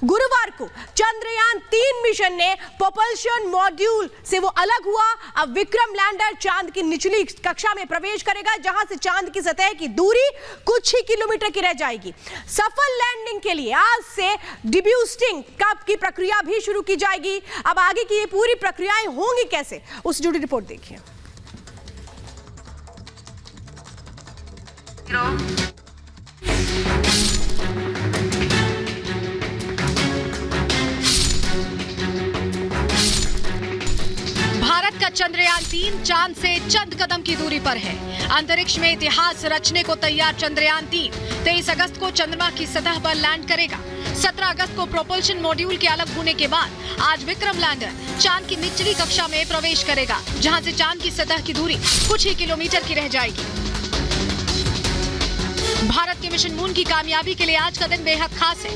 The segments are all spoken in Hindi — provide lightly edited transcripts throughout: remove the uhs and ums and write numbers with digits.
गुरुवार को चंद्रयान-3 मिशन ने propulsion मॉड्यूल से वो अलग हुआ। अब विक्रम लैंडर चांद की निचली कक्षा में प्रवेश करेगा, जहां से चांद की सतह की दूरी कुछ ही किलोमीटर की रह जाएगी। सफल लैंडिंग के लिए आज से डिब्यूस्टिंग की प्रक्रिया भी शुरू की जाएगी। अब आगे की ये पूरी प्रक्रियाएं होंगी कैसे, उस जुड़ी रिपोर्ट देखिए। भारत का चंद्रयान-3 चांद से चंद कदम की दूरी पर है। अंतरिक्ष में इतिहास रचने को तैयार चंद्रयान-3 23 अगस्त को चंद्रमा की सतह पर लैंड करेगा। 17 अगस्त को प्रोपल्शन मॉड्यूल के अलग होने के बाद आज विक्रम लैंडर चांद की निचली कक्षा में प्रवेश करेगा, जहां से चांद की सतह की दूरी कुछ ही किलोमीटर की रह जाएगी। भारत के मिशन मून की कामयाबी के लिए आज का दिन बेहद खास है।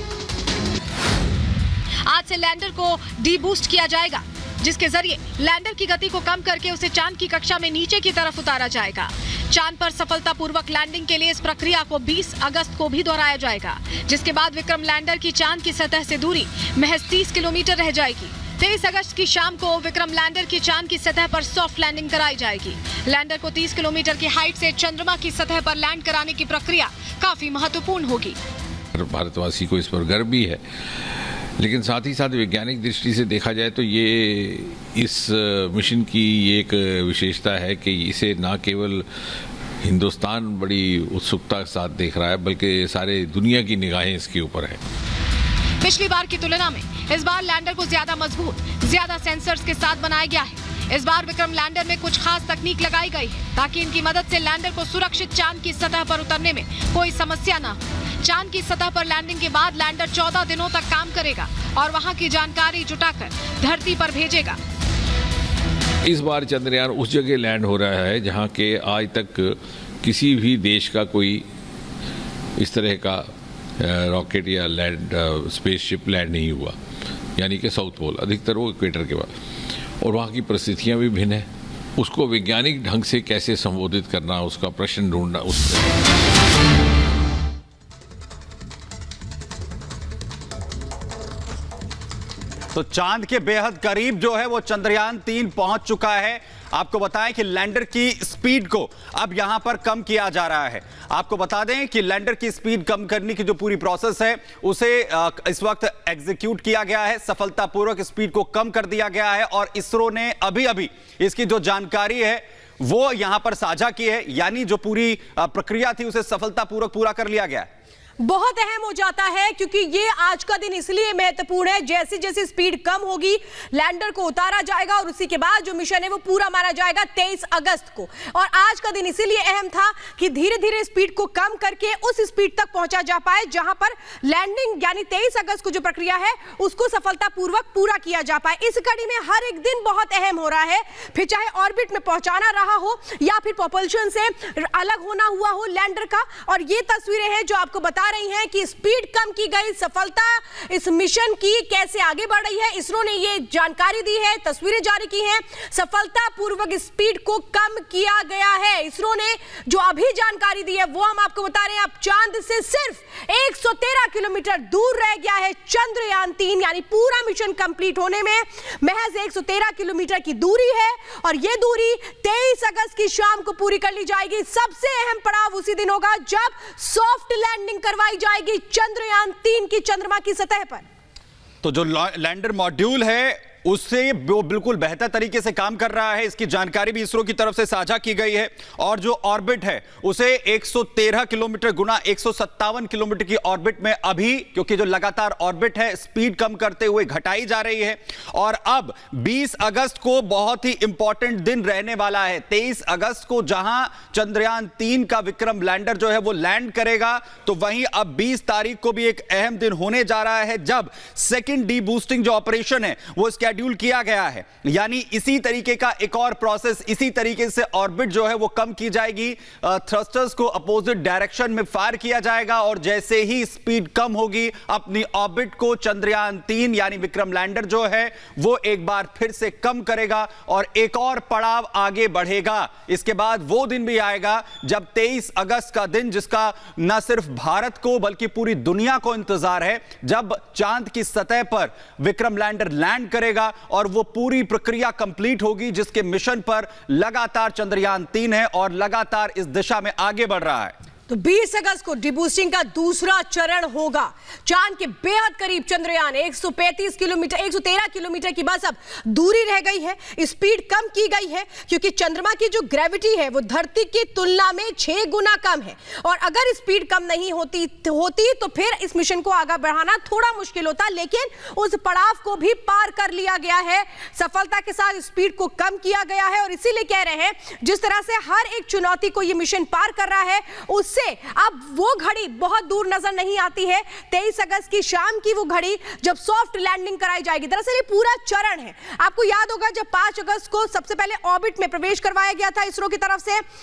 आज से लैंडर को डीबूस्ट किया जाएगा, जिसके जरिए लैंडर की गति को कम करके उसे चांद की कक्षा में नीचे की तरफ उतारा जाएगा। चांद पर सफलतापूर्वक लैंडिंग के लिए इस प्रक्रिया को 20 अगस्त को भी दोहराया जाएगा, जिसके बाद विक्रम लैंडर की चांद की सतह से दूरी महज 30 किलोमीटर रह जाएगी। 23 अगस्त की शाम को विक्रम लैंडर की चांद की सतह पर सॉफ्ट लैंडिंग कराई जाएगी। लैंडर को 30 किलोमीटर की हाइट से चंद्रमा की सतह पर लैंड कराने की प्रक्रिया काफी महत्वपूर्ण होगी। भारतवासी को इस पर गर्व भी है, लेकिन साथ ही साथ वैज्ञानिक दृष्टि से देखा जाए तो ये इस मिशन की एक विशेषता है कि इसे न केवल हिंदुस्तान बड़ी उत्सुकता के साथ देख रहा है, बल्कि सारे दुनिया की निगाहें इसके ऊपर है। पिछली बार की तुलना में इस बार लैंडर को ज्यादा मजबूत, ज्यादा सेंसर्स के साथ बनाया गया है। इस बार विक्रम लैंडर में कुछ खास तकनीक लगाई गई है, ताकि इनकी मदद से लैंडर को सुरक्षित चांद की सतह पर उतरने में कोई समस्या न हो। चांद की सतह पर लैंडिंग के बाद लैंडर 14 दिनों तक काम करेगा और वहां की जानकारी जुटाकर धरती पर भेजेगा। इस बार चंद्रयान उस जगह लैंड हो रहा है जहां के आज तक किसी भी देश का कोई इस तरह का रॉकेट या स्पेसशिप लैंड नहीं हुआ, यानी कि साउथ पोल, अधिकतर वो इक्वेटर के बाद। और वहाँ की परिस्थितियाँ भी भिन्न है। उसको वैज्ञानिक ढंग से कैसे संबोधित करना, उसका प्रश्न ढूंढना, तो चांद के बेहद करीब जो है वो चंद्रयान-3 पहुंच चुका है। आपको बताएं कि लैंडर की स्पीड को अब यहां पर कम किया जा रहा है। आपको बता दें कि लैंडर की स्पीड कम करने की जो पूरी प्रोसेस है उसे इस वक्त एग्जीक्यूट किया गया है। सफलतापूर्वक स्पीड को कम कर दिया गया है और इसरो ने अभी अभी इसकी जो जानकारी है वो यहां पर साझा की है, यानी जो पूरी प्रक्रिया थी उसे सफलतापूर्वक पूरा कर लिया गया है। बहुत अहम हो जाता है, क्योंकि ये आज का दिन इसलिए महत्वपूर्ण है, जैसे जैसे स्पीड कम होगी लैंडर को उतारा जाएगा और उसी के बाद जो मिशन है वो पूरा मारा जाएगा 23 अगस्त को। और आज का दिन इसीलिए अहम था कि धीरे धीरे स्पीड को कम करके उस स्पीड तक पहुंचा जा पाए जहां पर लैंडिंग यानी 23 अगस्त को जो प्रक्रिया है उसको सफलतापूर्वक पूरा किया जा पाए। इस कड़ी में हर एक दिन बहुत अहम हो रहा है, फिर चाहे ऑर्बिट में पहुंचाना रहा हो या फिर प्रोपल्शन से अलग होना हुआ हो लैंडर का। और ये तस्वीरें हैं जो आपको बता रही हैं कि स्पीड कम की गई, सफलता इस मिशन की कैसे आगे बढ़ रही है। इसरो ने ये जानकारी दी है, तस्वीरें जारी की हैं, सफलतापूर्वक स्पीड को कम किया गया है। इसरो ने जो अभी जानकारी दी है वो हम आपको बता रहे हैं। अब चांद से सिर्फ 113 किलोमीटर दूर रह गया है चंद्रयान-3, यानी पूरा मिशन कंप्लीट होने में महज 113 किलोमीटर की दूरी है और यह दूरी 23 अगस्त की शाम को पूरी कर ली जाएगी। सबसे अहम पड़ाव उसी दिन होगा जब सॉफ्ट लैंडिंग करवाई जाएगी चंद्रयान-3 की चंद्रमा की सतह पर। तो जो लैंडर मॉड्यूल है उससे वो बिल्कुल बेहतर तरीके से काम कर रहा है, इसकी जानकारी भी इसरो की तरफ से साझा की गई है। और जो ऑर्बिट है उसे 113 किलोमीटर गुना 157 किलोमीटर की ऑर्बिट में अभी, क्योंकि जो लगातार ऑर्बिट है स्पीड कम करते हुए घटाई जा रही है। और अब 20 अगस्त को बहुत ही इंपॉर्टेंट दिन रहने वाला है। 23 अगस्त को जहां चंद्रयान-3 का विक्रम लैंडर जो है वो लैंड करेगा, तो वहीं अब 20 तारीख को भी एक अहम दिन होने जा रहा है जब सेकेंड डी बूस्टिंग जो ऑपरेशन है वो शेड्यूल किया गया है, यानी इसी तरीके का एक और प्रोसेस, इसी तरीके से ऑर्बिट जो है वो कम की जाएगी, थ्रस्टर्स को अपोजिट डायरेक्शन में फायर किया जाएगा और जैसे ही स्पीड कम होगी अपनी ऑर्बिट को चंद्रयान 3 यानी विक्रम लैंडर जो है वो एक बार फिर से कम करेगा और एक और पड़ाव आगे बढ़ेगा। इसके बाद वो दिन भी आएगा जब 23 अगस्त का दिन, जिसका न सिर्फ भारत को बल्कि पूरी दुनिया को इंतजार है, जब चांद की सतह पर विक्रम लैंडर लैंड करेगा और वो पूरी प्रक्रिया कंप्लीट होगी जिसके मिशन पर लगातार चंद्रयान 3 है और लगातार इस दिशा में आगे बढ़ रहा है। तो 20 अगस्त को डिबूस्टिंग का दूसरा चरण होगा। चांद के बेहद करीब चंद्रयान 135 किलोमीटर 113 किलोमीटर की बस अब दूरी रह गई है। स्पीड कम की गई है क्योंकि चंद्रमा की जो ग्रेविटी है वो धरती की तुलना में 6 गुना कम है और अगर स्पीड कम नहीं होती तो फिर इस मिशन को आगे बढ़ाना थोड़ा मुश्किल होता, लेकिन उस पड़ाव को भी पार कर लिया गया है। सफलता के साथ स्पीड को कम किया गया है और इसीलिए कह रहे हैं जिस तरह से हर एक चुनौती को यह मिशन पार कर रहा है उस से अब वो घड़ी बहुत दूर नजर नहीं आती है। 23 अगस्त की शाम की वो घड़ी जब सॉफ्ट लैंडिंग कराई जाएगी। दरअसल ये पूरा चरण है। आपको याद होगा जब 5 अगस्त को सबसे पहले ऑर्बिट में प्रवेश करवाया गया था इसरो की तरफ से,